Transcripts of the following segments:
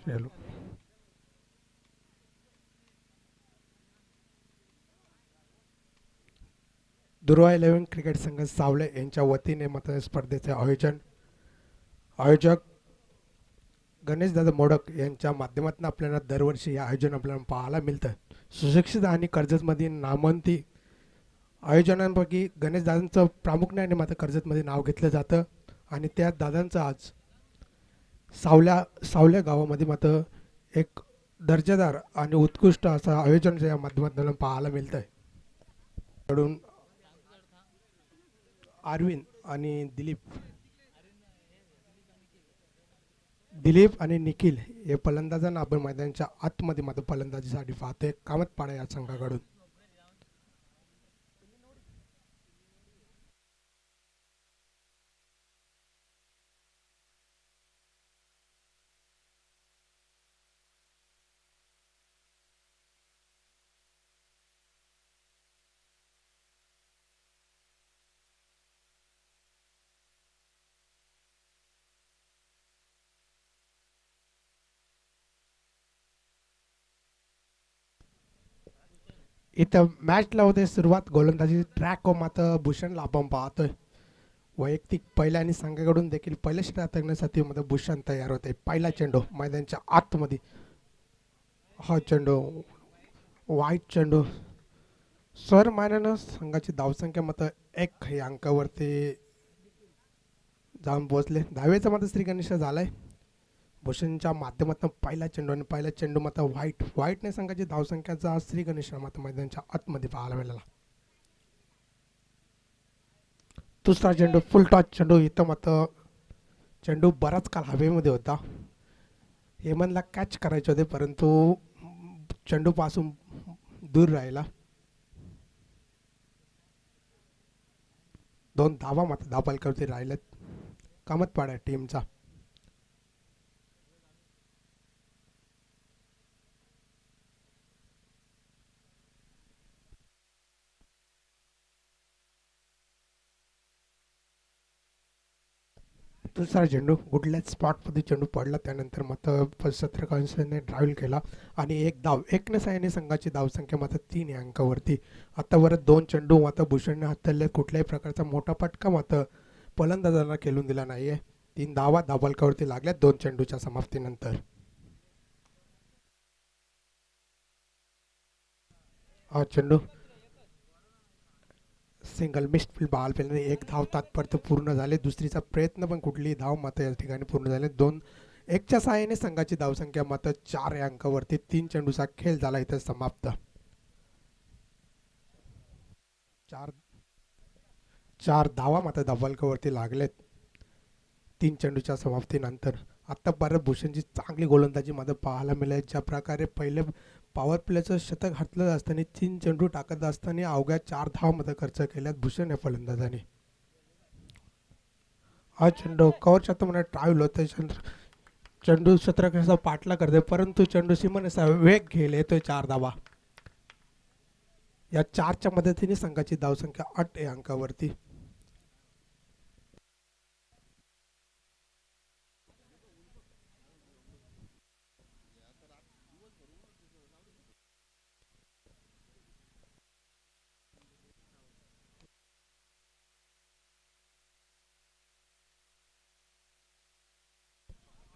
चलो. दुर्वा 11 क्रिकेट संघ सावळे यांच्या वतीने मत स्पर्धेचे आयोजक गणेशदादा मोडक यांच्या माध्यमातून आपल्याला दरवर्षी हे आयोजन आपल्याला पाहायला मिळतं. सुशिक्षित आणि कर्जतमधील नामवंती आयोजनांपैकी गणेशदादांचं प्रामुख्याने मात्र कर्जतमध्ये नाव घेतलं जातं आणि त्या दादांचं आज सावल्या गावामध्ये मात्र एक दर्जेदार आणि उत्कृष्ट असं आयोजन या माध्यमातून पाहायला मिळतं आहे. कडून अरविंद आणि दिलीप आणि निखिल हे फलंदाजांना आपण मैदानाच्या आतमध्ये मात्र फलंदाजीसाठी पाहतोय कामतपाडा या संघाकडून. इथं मॅचला होते सुरुवात गोलंदाजी ट्रॅक व मात्र भूषणला आपण पाहतोय. वैयक्तिक पहिल्या आणि संघाकडून देखील पहिल्या षटकात करण्यासाठी मध्ये भूषण तयार होते. पहिला चेंडू मैदानाच्या आतमध्ये, हा चेंडू वाईट चेंडू सर मानानं संघाची धावसंख्या मात्र एक या अंकावरती जाऊन पोहोचले. दहावेचा मात्र श्री गणेश झालाय. भूषणच्या माध्यमातून पहिला चेंडू आणि पहिला चेंडू मात्र व्हाईटने संघाची धावसंख्याचा श्री गणेश मात्र मैदानाच्या आतमध्ये पाहायला मिळाला. दुसरा चेंडू फुल टॉच चेंडू. इथं मात्र चेंडू बराच काळ हवेमध्ये होता. हेमनला कॅच करायचे होते परंतु चेंडूपासून दूर राहिला. 2 धावा मात्र धावफलकावरती राहिलेत कामतपाडा टीमचा. दुसरा चेंडू कुठल्याच स्पॉटमध्ये चेंडू पडला. त्यानंतर मात्र शत्रकांशाने ड्राईव्ह केला आणि एक धाव एकने साहाय्याने संघाची धावसंख्या मात्र 3 या अंकावरती. आतावरच 2 चेंडू मात्र भूषणने हाताळले. कुठल्याही प्रकारचा मोठा फटका मात्र फलंदाजांना खेळून दिला नाहीये. 3 धावा धावफलकावरती लागल्या 2 चेंडूच्या समाप्तीनंतर. हा चेंडू सिंगल मिस्ड बॉल पेलने 1 धाव तात्पर्य पूर्ण झाले. दुसरीचा प्रयत्न पण कुठलीही धाव मात्र या ठिकाणी पूर्ण झाले. 2-1च्या सहाय्याने संघाची धावसंख्या मात्र 4 या अंकावरती. 3 चेंडूचा खेळ झाला इथे समाप्त. 4 धावा मात्र धावफलकावरती लागलेत 3 चेंडूच्या समाप्तीनंतर. आता परत भूषणची चांगली गोलंदाजी मध्ये पाहायला मिळेल. ज्या प्रकारे पहिले पॉवर प्लेचं शतक हातलं असताना 3 चेंडू टाकत असताना अवघ्या 4 धावामध्ये खर्च केल्यात भूषण या फलंदाजाने. हा चेंडू कव्हरच्या तुम्हाला ट्रायल होते. चेंडू शत्रकाचा पाठला करते परंतु चेंडू सीमारेषा वेग घेईल येतोय 4 धावा. या 4च्या मदतीने संघाची धावसंख्या 8 या अंकावरती.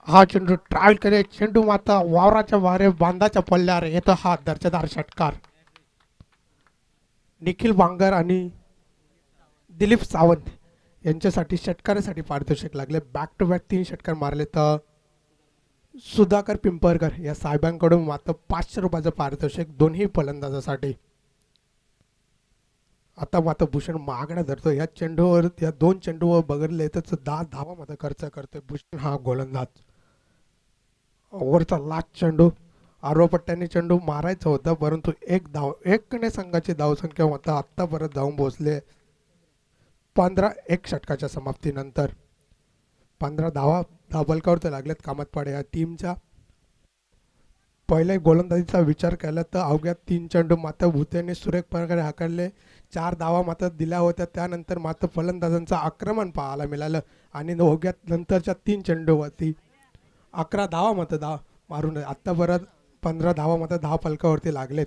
हा चेंडू ट्रायल केले. चेंडू माता वावराच्या वारे बांधाच्या पल्ल्यावर येतो. हा दर्जेदार षटकार निखिल बांगर आणि दिलीप सावंत यांच्यासाठी षटकारासाठी पारितोषिक लागले. बॅक टू बॅक 3 षटकार मारले तर सुधाकर पिंपळकर या साहेबांकडून मात्र 500 रुपयाचं पारितोषिक दोन्ही फलंदाजासाठी. आता मात्र भूषण मागण्या धरतो. या चेंडूवर या 2 चेंडूवर बघितले तर 10 धावा मात्र खर्च करतोय भूषण हा गोलंदाज. ओव्हरचा लास्ट चेंडू आरोपट्ट्याने चेंडू मारायचा होता परंतु एकने संघाची धावसंख्या होता आत्तापर्यंत जाऊन पोहोचले 15-1 षटकाच्या समाप्तीनंतर. 15 धावा धावफलकावरती लागल्यात कामतपाडे या टीमच्या. पहिल्या गोलंदाजीचा विचार केला तर अवघ्या 3 चेंडू मात्र भूतेने सुरेख प्रकारे हाकलले. 4 धावा मात्र दिल्या होत्या. त्यानंतर मात्र फलंदाजांचं आक्रमण पाहायला मिळालं आणि अवघ्या नंतरच्या 3 चेंडूवरती 11 धावा मात्र मारून आत्तापर्यंत 15 धावामध्ये 10 फलकावरती लागलेत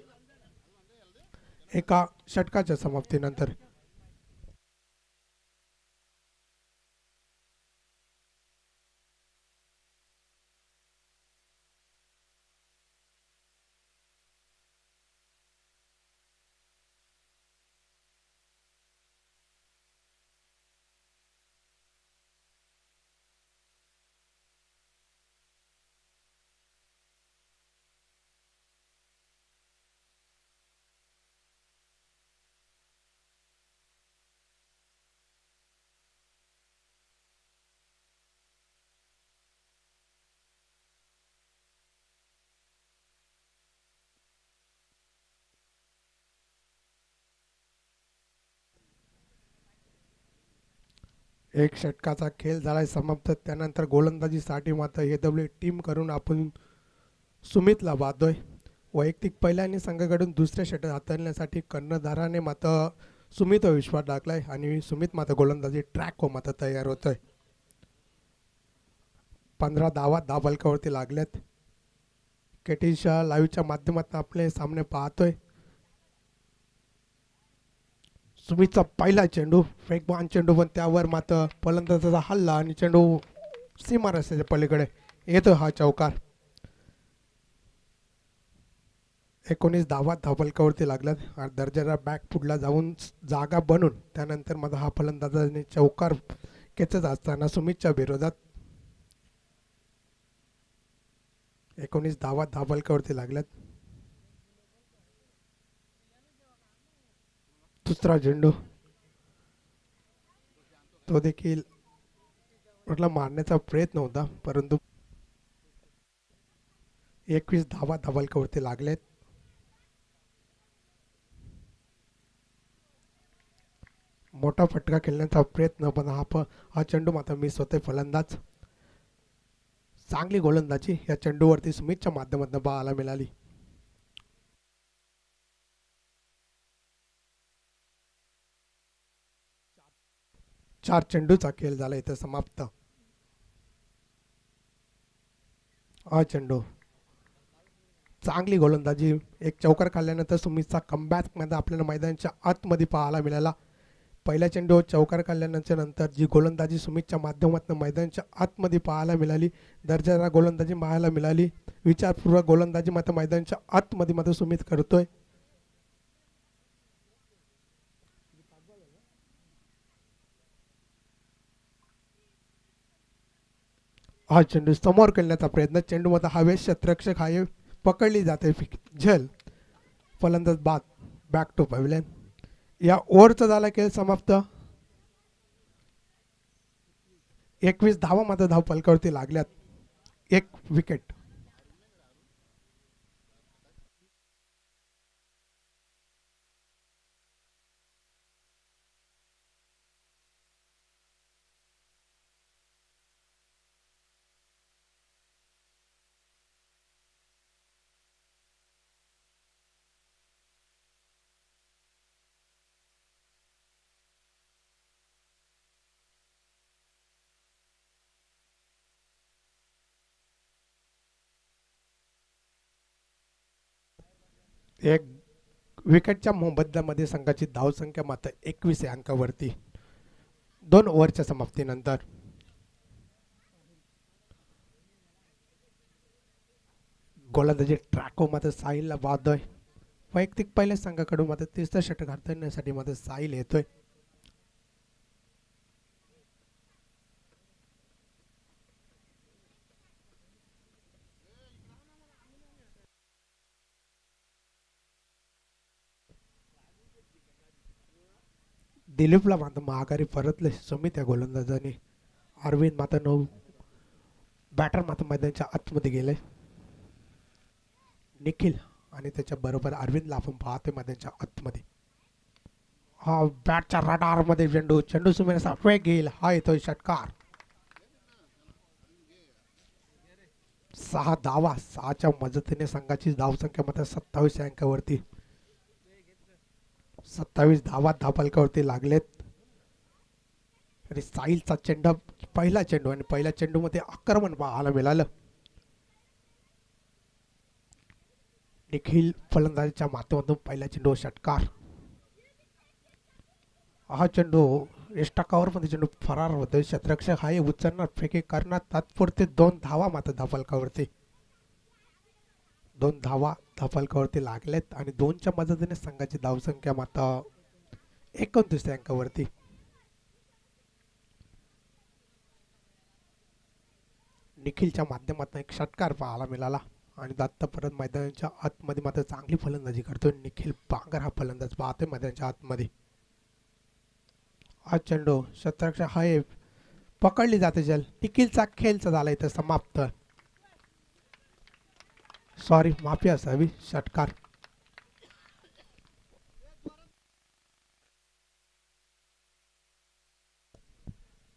एका षटकाच्या समाप्तीनंतर. एक षटकाचा खेळ झालाय समाप्त. त्यानंतर गोलंदाजीसाठी मात्र हे टीम करून आपण सुमितला वादोय. वैयक्तिक पहिल्या आणि संघाकडून दुसऱ्या षटक हाताळण्यासाठी कर्णधाराने मात्र सुमित विश्वास टाकलाय आणि सुमित मात्र गोलंदाजी ट्रॅक व मात्र तयार होतोय. 15 धावा 10 फलकावरती लागल्यात. केटीच्या लाईव्हच्या माध्यमातून आपले सामने पाहतोय. सुमितचा पहिला चेंडू वेगवान चेंडू पण त्यावर मात्र फलंदाजाचा हल्ला आणि चेंडू सीमा रस्त्याच्या पलीकडे येतो हा चौकार. 19 धावा 10 फलकावरती लागल्यात. दर्जाला बॅक फुटला जाऊन जागा बनून त्यानंतर माझा हा फलंदाजाने चौकार खेचत असताना सुमितच्या विरोधात 19 धावा 10 फलकावरती लागल्यात. दुसरा चेंडू तो देखील म्हटलं मारण्याचा प्रयत्न होता परंतु 21 धावा 10 फलकावरती लागलेत. मोठा फटका खेळण्याचा प्रयत्न पण हा चेंडू मात्र मिस होते. फलंदाज चांगली गोलंदाजी या चेंडूवरती सुमितच्या माध्यमातून पाहायला मिळाली. चार चेंडूचा खेळ झाला इथं समाप्त. हा चेंडू चांगली गोलंदाजी एक चौकार काढल्यानंतर सुमितचा कमबॅक मध्ये आपल्याला मैदानाच्या आतमध्ये पाहायला मिळाला. पहिल्या चेंडू चौकार काढल्यानंतर जी गोलंदाजी सुमितच्या माध्यमातून मैदानाच्या आतमध्ये पाहायला मिळाली. दर्जादार गोलंदाजी पाहायला मिळाली. विचारपूर्वक गोलंदाजी मात्र मैदानाच्या आतमध्ये मात्र सुमित करतोय. हा चेंडू समोर खेळण्याचा प्रयत्न. चेंडू मध्ये हवेत क्षेत्ररक्षक हाय पकडली जाते झेल. फलंदाज बाद बॅक टू पॅव्हलियन. या ओव्हरचा झाला खेळ समाप्त. 21 धावा मात्र 10 फलकावरती लागल्यात. एक विकेट. एक विकेटच्या मोबदल्यामध्ये संघाची धावसंख्या मात्र 21 या अंकावरती 2 ओव्हरच्या समाप्तीनंतर. गोलंदाजी ट्रॅको मात्र साहिलला वादोय. वैयक्तिक पहिल्या संघाकडून मात्र तिसरं षटक हाताळण्यासाठी मात्र साहिल येतोय. दिलीपला मात्र माघारी परतले सुमित या गोलंदाजाने. अरविंद मात्र 9 बॅटर मात्र मैदानाच्या आतमध्ये गेले. निखिल आणि त्याच्या बरोबर अरविंदला आपण पाहतोय मैदानाच्या आतमध्ये. हा बॅटच्या रडार मध्ये चेंडू चेंडू सुमित वेग घेईल. हा येतोय षटकार. 6 धावा 6च्या मदतीने संघाची धावसंख्या मात्र 27 या अंकावरती. 27 धावा 10 फलकावरती लागलेत. आणि साहिलचा चेंडू पहिला चेंडू आणि पहिल्या चेंडूमध्ये आक्रमण पाहायला मिळालं. निखिल फलंदाजीच्या माध्यमातून पहिला चेंडू षटकार. हा चेंडू एष्टाकावर मध्ये चेंडू फरार होतोय. क्षेत्ररक्षक हा उचलणार फेके करणार तात्पुरते 2 धावा मात्र धाफलकावरती. 2 धावा धाफलकावरती लागलेत आणि 2च्या मदतीने संघाची धावसंख्या मात्र 29 अंकावरती. निखिलच्या माध्यमातून एक षटकार पाहायला मिळाला आणि आत्तापर्यंत मैदानाच्या आतमध्ये मात्र चांगली फलंदाजी करतोय निखिल बांगर. हा फलंदाज पाहतोय मैदानाच्या आतमध्ये. हा चेंडू क्षेत्ररक्षक हा पकडली जाते जल. निखिलचा खेळचा झाला इथं समाप्त. सॉरी, माफी असावी. षटकार.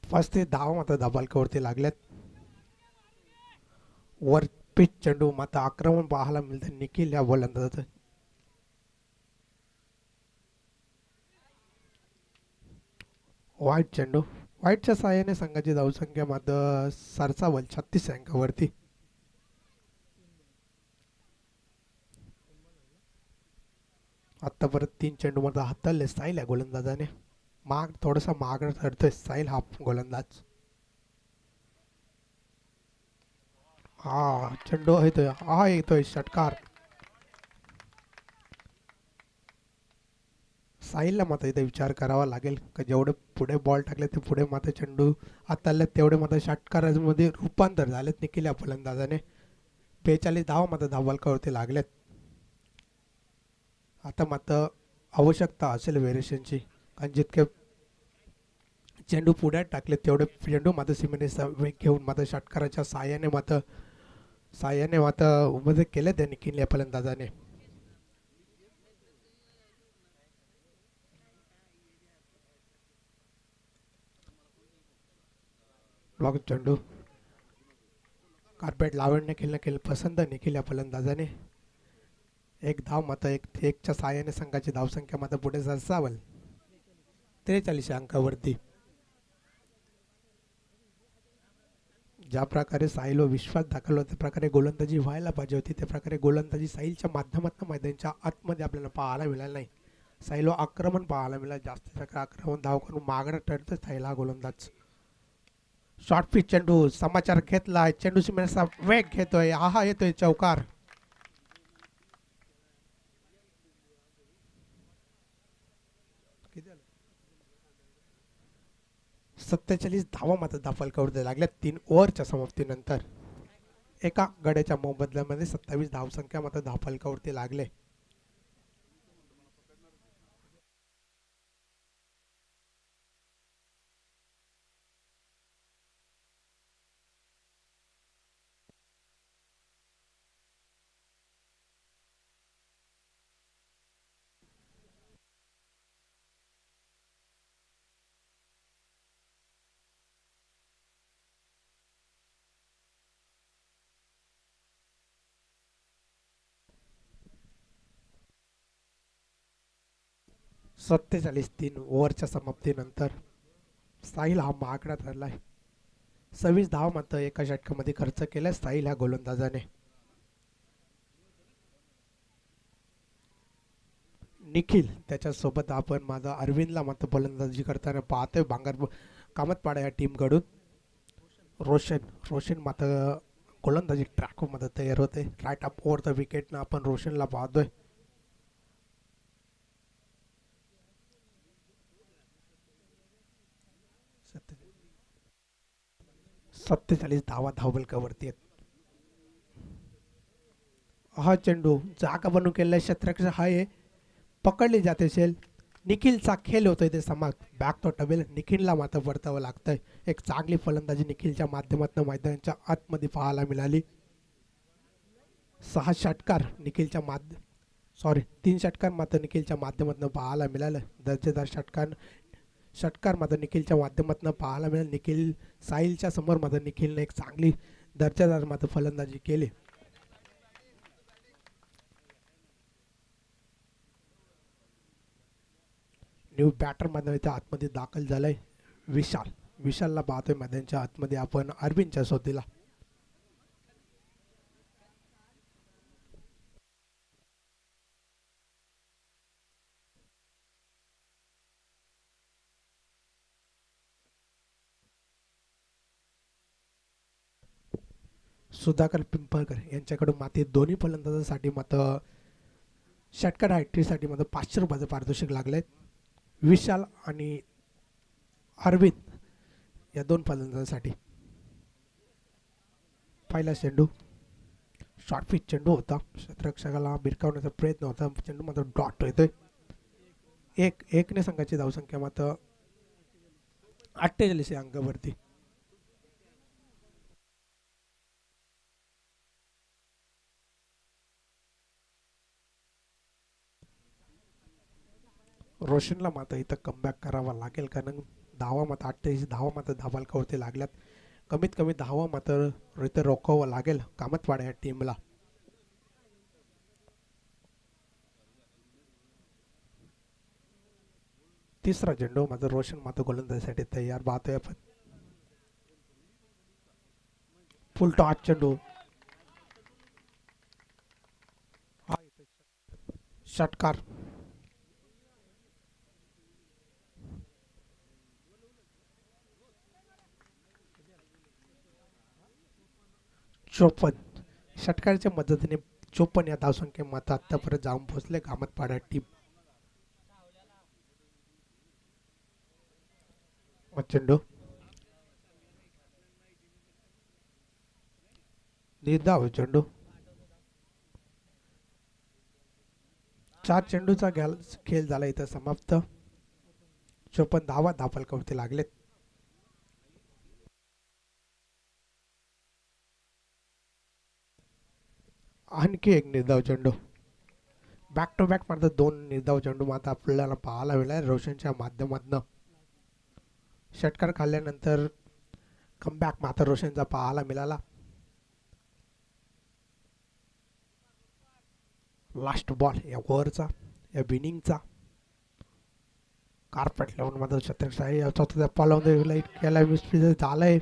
फर्स्ट ते धावा मात्र धाबालकावरती लागल्यात. वर पिच चेंडू मात्र आक्रमण पाहायला मिळते निखिल या गोलंदाजाचं. वाईट चेंडू. वाईटच्या सहाय्याने संघाची धावसंख्या मात्र सरसावल 36 अंकावरती. आतापर्यंत 3 चेंडू मात्र हाताळले साईल या गोलंदाजाने. थोडासा मागं ठरतोय साईल हा गोलंदाज. हा चेंडू येतोय षटकार. साईलला मात्र इथे विचार करावा लागेल का जेवढे पुढे बॉल टाकले ते पुढे मात्र चेंडू हाताळले तेवढे मात्र षटकारामध्ये रूपांतर झालेत निखिल या फलंदाजाने. 42 धावा मात्र धावबालकावरती लागलेत. आता मात्र आवश्यकता असेल व्हेरिएशनची, कारण जितके चेंडू पुढे टाकले तेवढे चेंडू मात्र सीमेने वेग घेऊन मात्र षटकाराच्या साह्याने मात्र उभे केले त्या निखिल या फलंदाजाने. ब्लॉक चेंडू कार्पेट लावण्याने खेळणं पसंत निखिल या फलंदाजाने. 1 धाव मात्र एकच्या साह्याने संघाची धावसंख्या मात्र पुढे सरसावल 43 अंकावरती. ज्या प्रकारे साहिलवर विश्वास दाखवला त्या प्रकारे गोलंदाजी व्हायला पाहिजे होती त्या प्रकारे गोलंदाजी साहिलच्या माध्यमातून मैदानाच्या आतमध्ये आपल्याला पाहायला मिळालं नाही. साहिलवर आक्रमण पाहायला मिळालं. जास्त आक्रमण धाव करून मागणं ठरतं साहिल हा गोलंदाज. शॉर्ट पिच चेंडू समाचार घेतलाय. चेंडू सीमेचा वेग घेतोय. हा येतोय चौकार. सत्तेचाळीस धावा मात्र धाफलकावरती लागल्या 3 ओव्हरच्या समाप्तीनंतर. एका गड्याच्या मोबदल्यामध्ये 27 धावसंख्या मात्र धाफलकावरती लागले. सत्तेचाळीस 3 ओव्हरच्या समाप्तीनंतर साहिल हा मागणा ठरलाय. 26 धावा मात्र एका षटकामध्ये खर्च केला साहिल ह्या गोलंदाजाने. निखिल त्याच्यासोबत आपण माझा अरविंदला मात्र फलंदाजी करताना पाहतोय बांगर कामतपाडा या टीमकडून. रोशन मात्र गोलंदाजी ट्रॅकमध्ये तयार होते. राईट अप ओव्हर द विकेटनं आपण रोशनला पाहतोय. सत्तेचाळीस धावा धावबलकावरती आहेत. हा चेंडू जागा बनवून केलेला क्षेत्ररक्षक हा पकडली जाते असेल. निखिलचा खेळ होतोय ते समाज बॅक तो टबेल निखिलला मात्र परतावं लागतंय. एक चांगली फलंदाजी निखिलच्या माध्यमातून मैदानाच्या आतमध्ये पाहायला मिळाली. 3 षटकार मात्र निखिलच्या माध्यमातून पाहायला मिळालं. दर्जेदार षटकार मात्र निखिलच्या माध्यमातून पाहायला मिळालं. निखिल साहिलच्या समोर मात्र निखिलने एक चांगली दर्जेदार मात्र फलंदाजी केली. न्यू बॅटर मध्ये आतमध्ये दाखल झालाय विशालला पाहतोय मैदानाच्या आतमध्ये आपण अरविंदच्या सोबतीला. सुधाकर पिंपळकर यांच्याकडून माते दोन्ही फलंदाजांसाठी मात्र षटकार हायटीसाठी मात्र 500 रुपयाचं पारितोषिक लागलेत. विशाल आणि अरविंद या दोन फलंदाजांसाठी. पहिला चेंडू शॉर्ट पिच चेंडू होता. क्षेत्ररक्षकाला भिरकावण्याचा प्रयत्न होता. चेंडू मात्र डॉट येतोय. एकने संघाची धावसंख्या मात्र 48 अंकावरती. रोशनला मात्र इथं कमबॅक करावा लागेल कारण धावा मात्र 48 धावा मात्र धावालकावरती लागल्यात. कमीत कमी धावा मात्र इथं रोखावं लागेल कामतवाडा या टीमला. तिसरा चेंडू मात्र रोशन मात्र गोलंदाजीसाठी तयार. पाहतोय आपण फुल टॉच चेंडू. षटकार. चोपन्न षटकाराच्या मदतीने 54 या धावसंख्ये मात्र आतापर्यंत जाऊन पोहोचले कामतपाडा टीम. चेंडू निर्धाव चेंडू. 4 चेंडूचा खेळ झाला इथं समाप्त. 54 धावा धावफलकावरती लागलेत. आणखी एक निर्धाव चेंडू. बॅक टू बॅक मात्र 2 निर्धाव चेंडू मात्र आपल्याला पाहायला मिळाला रोशनच्या माध्यमातून. षटकार खाल्ल्यानंतर कमबॅक मात्र रोशनचा पाहायला मिळाला. लास्ट बॉल या ओव्हरचा या बिनिंगचा. कार्पेट लावून मात्र छत्रसाई चौथा पालावून केला झालंय.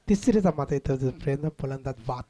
तिसरीचा मात्र इथं प्रयत्न फलंदाज बाद.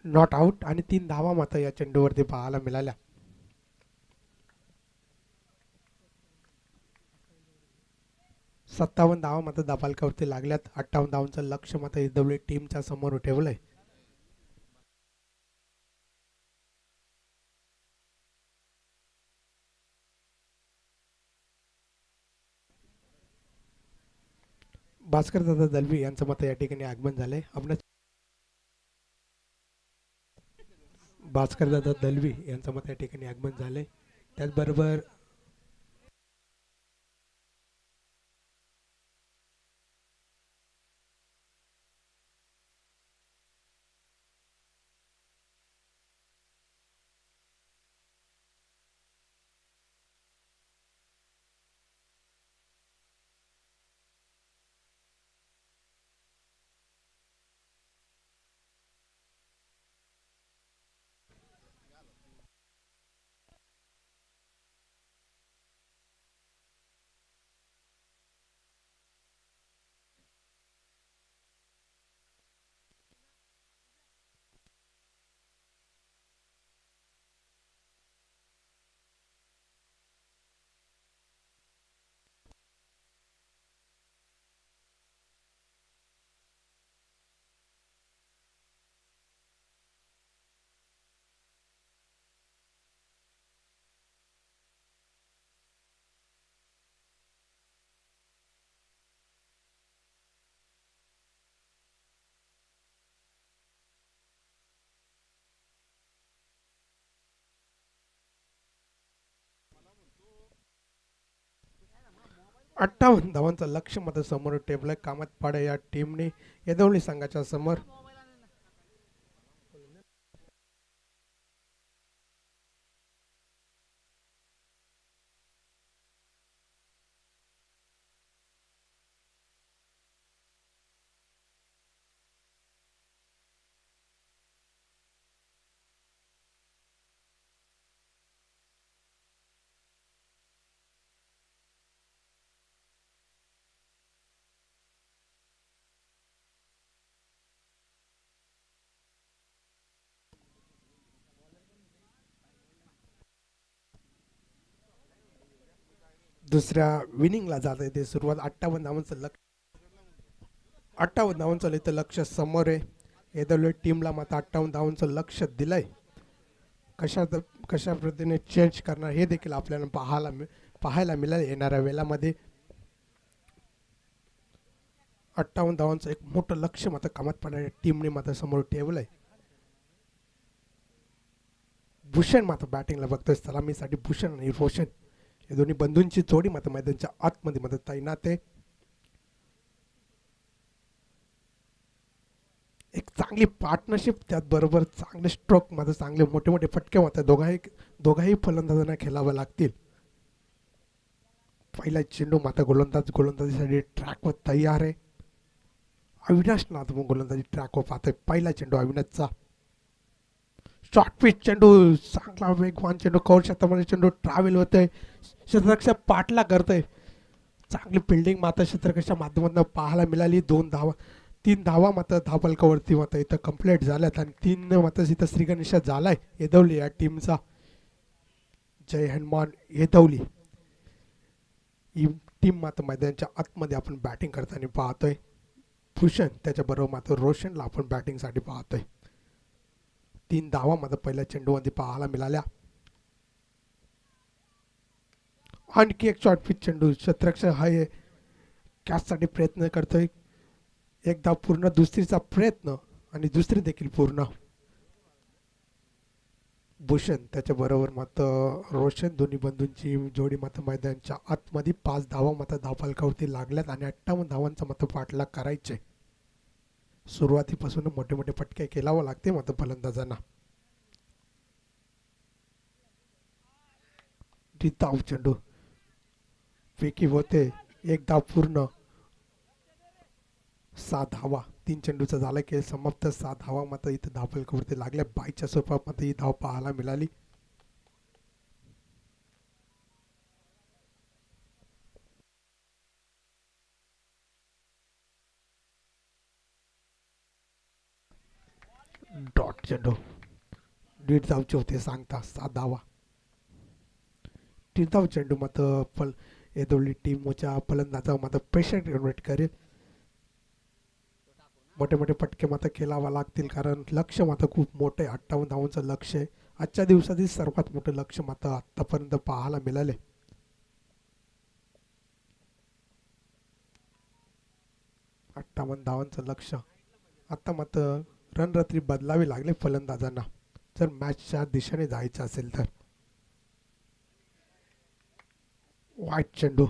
नॉट आउट आणि 3 धावा मात्र या चेंडूवरती पाहायला मिळाल्या. सत्तावन्न धावा मात्र धाबालकावरती लागल्यात. 58 धावांचं लक्ष्य मात्र इथं टीमच्या समोर ठेवलंय. भास्कर दादा दलवी यांचं मत या ठिकाणी आगमन झालंय. आपण भास्कर दादा दलवी यांचं मत या ठिकाणी आगमन झालंय. त्याचबरोबर अठ्ठावन्न धावांचं लक्ष्य मात्र समोर ठेवलंय कामतपाडा या टीमने येदवली संघाच्या समोर. दुसऱ्या विनिंगला जात आहे. ते सुरुवात 58 धावांचं लक्ष, 58 धावांचं इथं लक्ष समोर आहे. एडब्ल्यू टीमला मात्र 58 धावांचं लक्ष दिलंय. कशा कशा पद्धतीने चेंज करणार हे देखील आपल्याला पाहायला मिळेल येणाऱ्या वेळामध्ये. 58 धावांचं एक मोठं लक्ष मात्र कामात पडणाऱ्या टीमने मात्र समोर ठेवलंय. भूषण मात्र बॅटिंगला बघतोय. सलामीसाठी भूषण आणि रोशन या दोन्ही बंधूंची जोडी मात्र मैदानाच्या आतमध्ये मात्र तैनात आहे. एक चांगली पार्टनरशिप, त्याचबरोबर चांगले स्ट्रोक मात्र चांगले मोठे मोठे फटके मात्र दोघाही फलंदाजांना खेळावे लागतील. पहिला चेंडू मात्र गोलंदाजीसाठी ट्रॅकवर तयार आहे. अविनाश नाथ मग गोलंदाजी ट्रॅकवर पाहतोय. पहिला चेंडू अविनाशचा शॉर्ट पिच चेंडू, चांगला वेगवान चेंडू, कौर क्षेत्रामध्ये चेंडू ट्रॅव्हल होतोय. क्षेत्ररक्षक पाठला करतोय. चांगली फिल्डिंग मात्र क्षेत्ररक्षाच्या माध्यमातून पाहायला मिळाली. 2 धावा, 3 धावा मात्र धावफलकावरती मात्र इथं कंप्लीट झाल्यात आणि 3 मात्र इथं श्रीगणेशा झालाय येदवली या टीमचा. जय हनुमान येदवली ही टीम मात्र मैदानाच्या आतमध्ये आपण बॅटिंग करताना पाहतोय. भूषण त्याच्याबरोबर मात्र रोशनला आपण बॅटिंगसाठी पाहतोय. 3 धावा मात्र पहिल्या चेंडूमध्ये पाहायला मिळाल्या. आणखी एक शॉर्ट पिच चेंडू, क्षेत्ररक्षक हा कॅचसाठी प्रयत्न करतोय. एक धाव पूर्ण, दुसरीचा प्रयत्न आणि दुसरी देखील पूर्ण. भूषण त्याच्याबरोबर मात्र रोशन दोन्ही बंधूंची जोडी मात्र मैदानाच्या आतमध्ये 5 धावा मात्र धावफलकावरती लागल्यात आणि 58 धावांचा मात्र पाठलाग करायचे. सुरुवातीपासून मोठे मोठे फटके खेळावं लागते मात्र फलंदाजांना. धाव चेंडू फेकी होते. 1 धाव पूर्ण, 6 धावा. 3 चेंडूचा झाला खेळ समाप्त. 6 धावा मात्र इथं धावफलकावरती लागल्या. बाईच्या स्वरूपात मात्र ही धाव पाहायला मिळाली. डॉट चेंडू, 1.5 धावचे होते सांगता. 7 धावा. 3 धाव चेंडू मात्र दोन्ही टीमच्या फलंदाजा मात्र प्रेशर जनरेट करेल. मोठे मोठे फटके मात्र खेळावा लागतील कारण लक्ष मात्र खूप मोठं आहे. 58 धावांचं लक्ष आहे. आजच्या दिवसातील सर्वात मोठं लक्ष मात्र आतापर्यंत पाहायला मिळाले. 58 धावांचं लक्ष. आता मात्र रणरात्री बदलावी लागले फलंदाजांना जर मॅचच्या दिशेने जायचं असेल तर. वाईट चेंडू,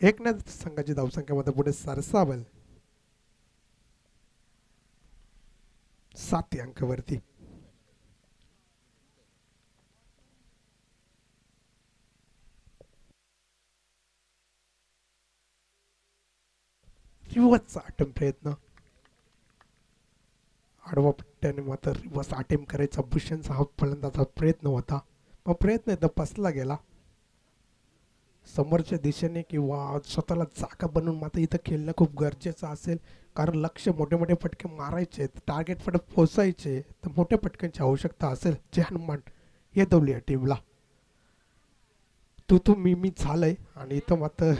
एकनाथ संघाची धावसंख्येमध्ये पुढे सरसावल 7 अंकावरती. रिवर्सचा अटेम्प्ट प्रयत्न, आडवा पट्ट्याने मात्र रिवर्स अटेम्प्ट करायचा भूषणचा हा फलंदाचा प्रयत्न होता. मग प्रयत्न एकदा फसला गेला. समोरच्या दिशेने किंवा स्वतःला जागा बनवून मात्र इथं खेळणं खूप गरजेचं असेल कारण लक्ष मोठे मोठे फटके मारायचे, टार्गेट फटक पोचायचे तर मोठ्या फटक्यांची आवश्यकता असेल. जे हनुमान येदवली या टीमला तू मी झालंय आणि इथं मात्र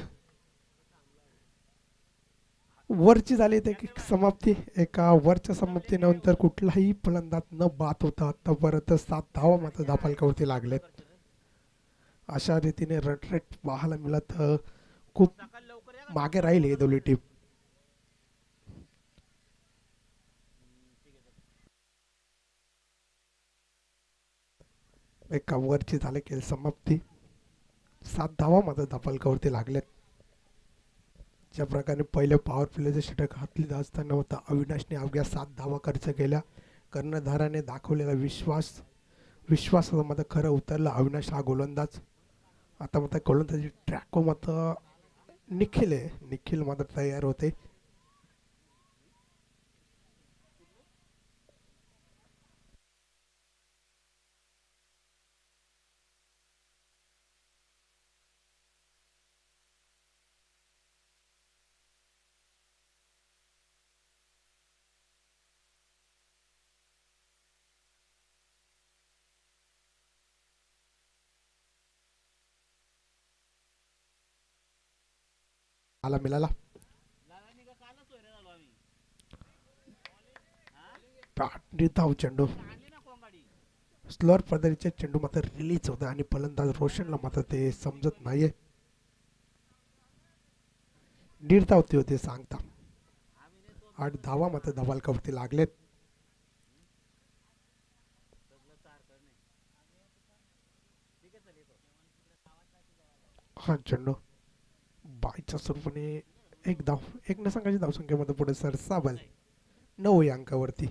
वरची झाली ते समाप्ती. एका वरच्या समाप्तीनंतर कुठलाही फलंदाज न बाद होता आतापर्यंत 7 धावा मात्र धावफलकावरती लागलेत. अशा रीतीने रन रेट पाहायला मिळत खूप मागे राहील ही दोन्ही टीम. एका वरची झाले खेळ समाप्ती. 7 धावा मात्र धावफलकावरती लागलेत. ज्या प्रकारे पहिले पॉवर प्लेचे षटक हातले असताना होता अविनाशने अवघ्या 7 धावा खर्च केल्या. कर्णधाराने दाखवलेला विश्वासाचं मात्र खरं उतरला अविनाश हा गोलंदाज. आता मात्र गोलंदाजी ट्रॅको मात्र निखिल मात्र तयार होते. पाहायला मिळाला. धाव चेंडू स्लोअर पद्धतीचे चेंडू मात्र रिलीज होते आणि फलंदाज रोशनला मात्र ते समजत नाहीये. 1.5 धावती होते सांगता. 8 धावा मात्र धमालकावरती लागलेत. हा चेंडू बायच्या स्वरूपाने 1 धाव 1 न संघाची धावसंख्येमध्ये पुढे सरसावल 9 अंकावरती.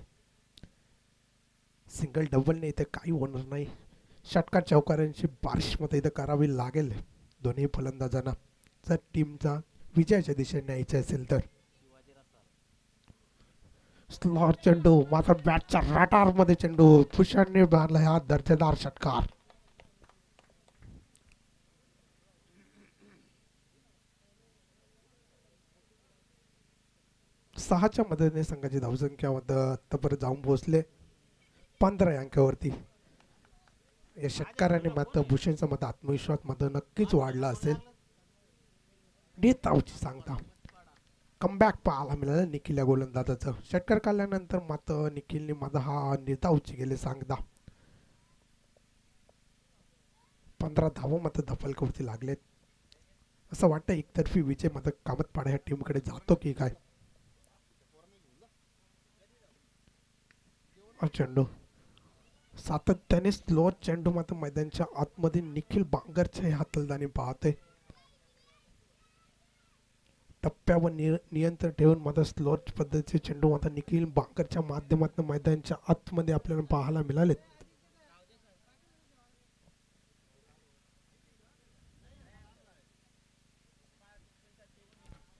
सिंगल डबलने इथे काही होणार नाही. षटकार चौकारांची बारिश मध्ये इथं करावी लागेल दोन्ही फलंदाजांना जर टीमचा विजयाच्या दिशेने न्यायचे असेल तर. स्लॉर चेंडू मात्र बॅटच्या रडार मध्ये चेंडू भूषणने मारला हा दर्जेदार षटकार. सहाच्या मदतीने संघाची धावसंख्या आतापर्यंत जाऊन पोहोचले 15 अंकावरती. या षटकाराने मात्र भूषणचा मत आत्मविश्वास मध्ये नक्कीच वाढला असेल. धावची सांगता कमबॅक पाहायला मिळाला निखिल या गोलंदाजाचं. षटकार काढल्यानंतर मात्र निखिलने माझा हा निर्धावची गेले सांगता. 15 धावा मात्र धफलकावरती लागलेत. असं वाटतं एकतर्फी विजय मात्र कामतपाडा ह्या टीमकडे जातो की काय. चेंडू सातत्याने स्लो चेंडू मात्र मैदानाच्या आतमध्ये निखिल बांगरच्या हातलदानी पाहते. टप्प्यावर नियंत्रण ठेवून मात्र स्लो पद्धतीचे चेंडू मात्र निखिल बांगरच्या माध्यमातून मैदानाच्या आतमध्ये आपल्याला पाहायला मिळालेत.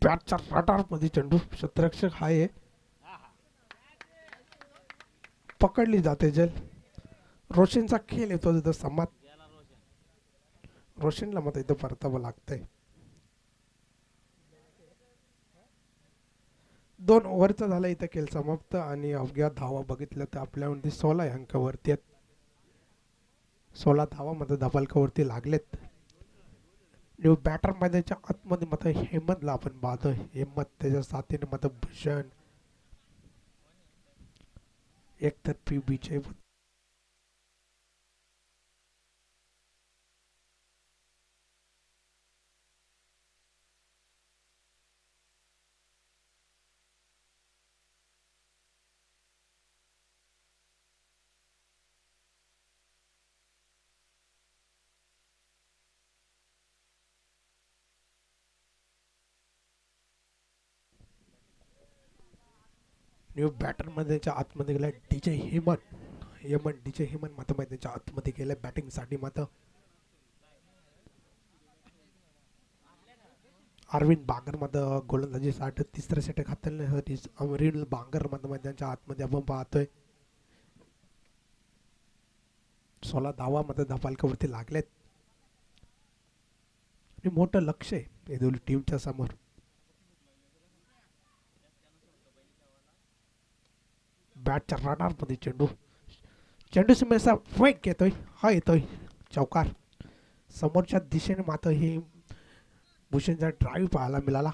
बॅटच्या रडार मध्ये चेंडू क्षेत्ररक्षक आहे पकडली जाते. जल रोशनचा खेळ येतो तिथं समात. रोशनला मग इथं परतावं लागतंय. 2 ओव्हरचा झाला इथं खेळ समाप्त आणि अवघ्या धावा बघितलं तर आपल्यामध्ये 16 अंकावरती आहेत. 16 धावा मध्ये धबालकावरती लागलेत. न्यू बॅटर मैदानाच्या आतमध्ये मात्र हेमंतला आपण पाहतोय. हेमंत त्याच्या साथीने मात्र भूषण एकतर्फी विजय. न्यू बॅटर मैदानाच्या आतमध्ये गेला डीजे हेमंत मात्र मैदानाच्या आतमध्ये गेला बॅटिंगसाठी. मात्र अरविंद बांगर मात्र गोलंदाजी साठी तिसऱ्या षटक हाताळण्यासाठी अमरीन बांगर मात्र मैदानाच्या आतमध्ये आपण पाहतोय. 16 धावा मात्र धपालकावरती लागलेत आणि मोठं लक्ष आहे या दोन्ही टीमच्या समोर. बॅटच्या रडार मध्ये चेंडू समोरचा वेग येतोय. हा येतोय चौकार. समोरच्या दिशेने मात्र हे भूषणचा ड्राईव्ह पाहायला मिळाला.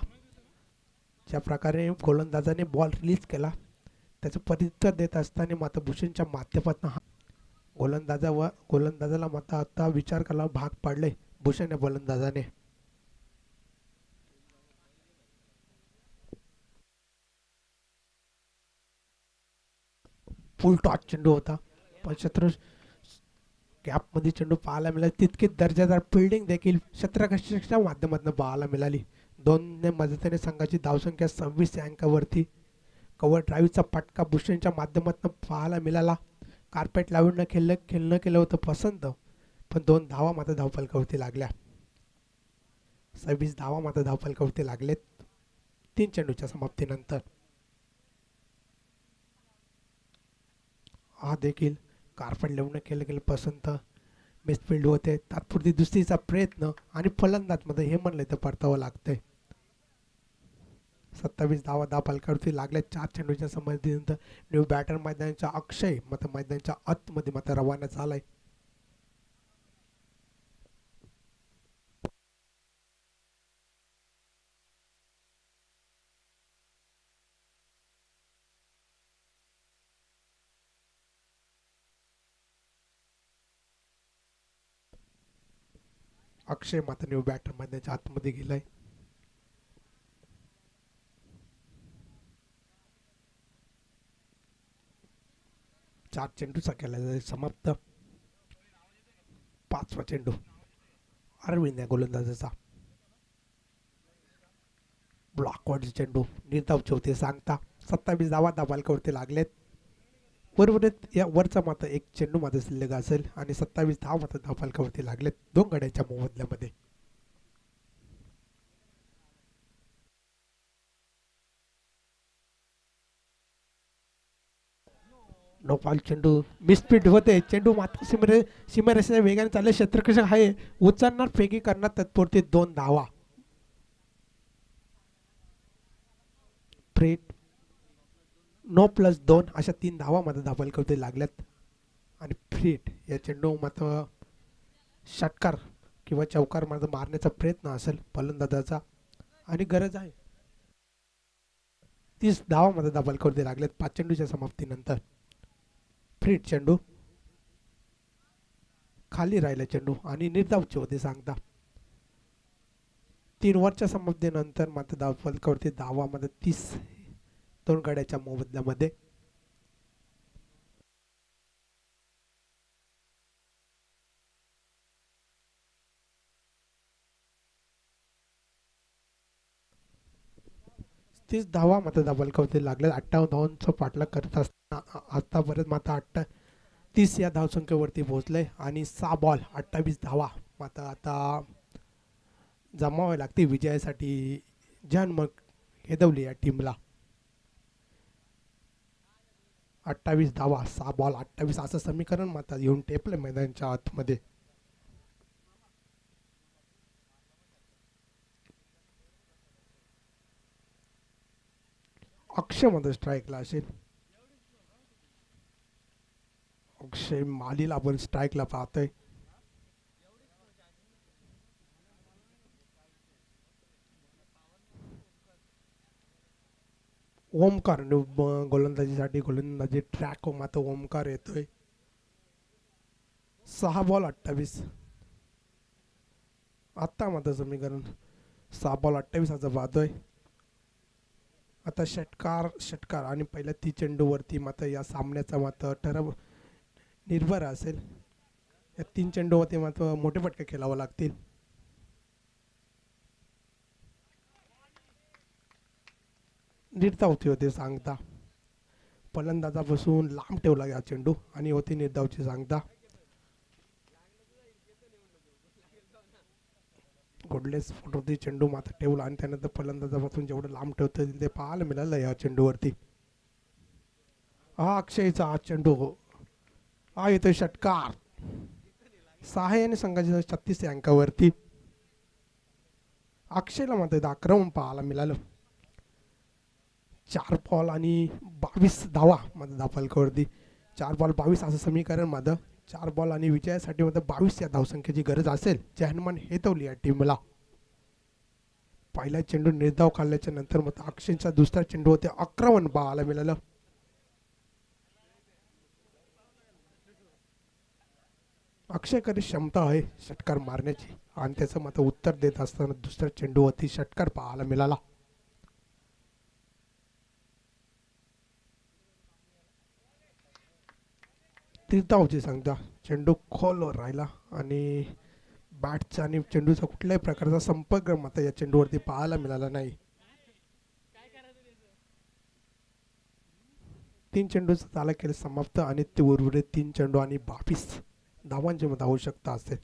ज्या प्रकारे गोलंदाजाने बॉल रिलीज केला त्याचं प्रत्युत्तर देत असताना मात्र भूषणच्या माध्यमातून गोलंदाजाला मात्र आता विचार करायला भाग पाडले भूषण या गोलंदाजाने. फुल टॉच चेंडू होता पण गॅपमध्ये चेंडू पाहायला मिळाला. तितकी दर्जादार फिल्डिंग देखील क्षेत्ररक्षकाच्या माध्यमातून पाहायला मिळाली. 2 मदतीने संघाची धावसंख्या 26 अंकावरती. कव्हर ड्राईव्हचा फटका भूषणच्या माध्यमातून पाहायला मिळाला. कार्पेट लावून खेळणं केलं होतं पसंत पण 2 धावा मात्र धावफलकावरती लागल्या. 26 धावा मात्र धावफलकावरती लागलेत 3 चेंडूच्या समाप्तीनंतर. हा देखील कार्पेट लावून केलं गेलं पसंत मिसफिल्ड होते. तात्पुरती दुसरीचा प्रयत्न आणि फलंदाज मध्ये हे म्हणलं तर परतावं लागतंय. 27 धावा धावफलकावरती लागल्या 4 चेंडूच्या समाप्तीनंतर. न्यू बॅटर मैदानाच्या अक्षय मात्र मैदानाच्या आतमध्ये मात्र रवाना झालाय. अक्षय मात्र न्यू बॅटर मैदानाच्या आतमध्ये गेलाय. चार चेंडूचा केला समाप्त. पाचवा चेंडू अरविंद या गोलंदाजाचा. ब्लॉकवरचे चेंडू निर्धावचे होते सांगता. 27 धावा दाबालकावरती लागलेत. उर्वरित या वरचा मात्र एक चेंडू मात्र शिल्लक असेल आणि 27 धाव मात्र दाबालकावरती लागलेत दोन गड्यांच्या मोबदल्यामध्ये. नो बॉल चेंडू मिसफील्ड होते. चेंडू मात्र सीमारेषेच्या वेगाने चालले क्षेत्ररक्षक आहे. उचलणार फेकी करणार तत्पुरती 2 धावा. फ्रेट नो प्लस 2 अशा 3 धावा मात्र दाबालकावरती लागल्यात. आणि फ्रेट या चेंडू मात्र षटकार किंवा चौकार मात्र मारण्याचा प्रयत्न असेल फलंदाजाचा आणि गरज आहे. 30 धावा मात्र दाबालकावरती लागल्यात 5 चेंडूच्या समाप्तीनंतर. फ्रीट चेंडू खाली राहिला चेंडू आणि निर्धावचे होते सांगता. 3 ओव्हरच्या समाप्तीनंतर मात्र दाबालकावरती धावा मध्ये 30 दोन गड्याच्या मोबदल्यामध्ये. तीस धावा मात्र दाबालकावरती लागल्या. 58 धावांचा पाठलाग करत असताना आतापर्यंत मात्र 30 या धावसंख्येवरती पोहोचले आणि 6 बॉल 28 धावा मात्र आता जमावे लागते विजयासाठी. जन मग हेदवली या टीमला. 28 धावा 6 बॉल 28 असं समीकरण मात्र येऊन टेपले मैदानाच्या आतमध्ये. अक्षय मध्ये स्ट्राईकला असेल. अक्षय मालीला आपण स्ट्राईकला पाहतोय. ओमकार गोलंदाजीसाठी गोलंदाजी ट्रॅक मात्र ओमकार येतोय. 6 बॉल 28 आत्ता मात्र समीकरण 6 बॉल 28 असं पाहतोय. आता षटकार आणि पहिल्या 30 चेंडूवरती मात्र या सामन्याचा मात्र ठराव निर्भर असेल. या 3 चेंडूवरती मात्र मोठे फटके खेळावे लागतील. निर्धावती होते सांगता. फलंदाजापासून लांब ठेवला या चेंडू आणि होती निर्धावची सांगता. गोडलेस फोटोवरती चेंडू मात्र ठेवला आणि त्यानंतर फलंदाजापासून जेवढं लांब ठेवता येईल ते पाहायला मिळालं या चेंडूवरती. हा अक्षयचा हा चेंडू हा येतोय षटकार. सहाय्याने संघाच्या 36 या अंकावरती. अक्षयला मात्र आक्रमण पाहायला मिळालं. 4 बॉल आणि 22 धावा मध्ये दाबालकावरती. 4 बॉल 22 असं समीकरण माझं. 4 बॉल आणि विजयासाठी मध्ये 22 या धावसंख्येची गरज असेल. जहनमान हेतवली या टीमला. पहिला चेंडू निर्धाव काढल्याच्या नंतर मग अक्षयचा दुसरा चेंडू होते आक्रमण पाहायला मिळालं. अक्षयकडे क्षमता आहे षटकार मारण्याची आणि त्याचं मात्र उत्तर देत असताना दुसऱ्या चेंडूवरती षटकार पाहायला मिळाला. तीर्थावची सांगता. चेंडू खोलवर राहिला आणि बॅटचा आणि चेंडूचा कुठल्याही प्रकारचा संपर्क मात्र या चेंडूवरती पाहायला मिळाला नाही. 3 चेंडूचा ताला केला समाप्त आणि ते उर्वरित 3 चेंडू आणि 22 धावांची मध्ये आवश्यकता असेल.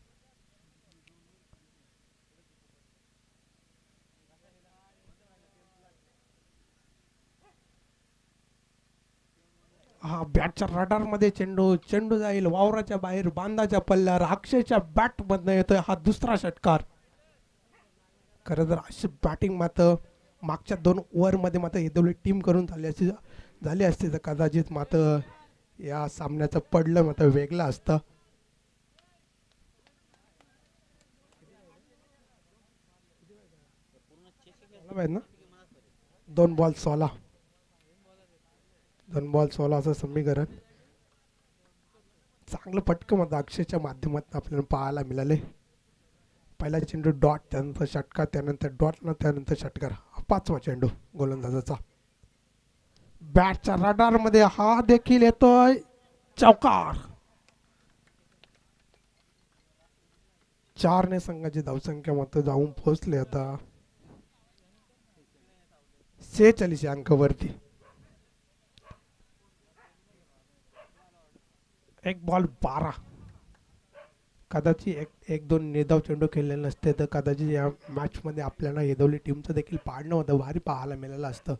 हा बॅटच्या रडार मध्ये चेंडू जाईल वावराच्या बाहेर बांधाच्या पल्ल्यावर. अक्षयच्या बॅट मधनं येतोय हा दुसरा षटकार. खरं तर अशी बॅटिंग मात्र मागच्या 2 ओव्हरमध्ये मात्र हेदवली टीम करून झाली असती तर कदाचित मात्र या सामन्याचं पडलं मात्र वेगळं असतं. ना 2 बॉल 16 2 बॉल 16 असं समीकरण. चांगलं फटकं मध्ये अक्षयच्या माध्यमातून आपल्याला पाहायला मिळाले. पहिला चेंडू डॉट, त्यानंतर षटकार, त्यानंतर डॉट न त्यानंतर षटकार. हा 5वा चेंडू गोलंदाजाचा. बॅटच्या रडार मध्ये हा देखील येतोय, चौकार. 4 ने संघाची धावसंख्या मात्र जाऊन पोहोचले आता 46 अंकावरती. एक बॉल 12. कदाचित एक दोन निर्धाव चेंडू खेळले नसते तर कदाचित या मॅच मध्ये आपल्याला येदवली टीमचं देखील पाडणं होतं भारी पाहायला मिळालं असतं.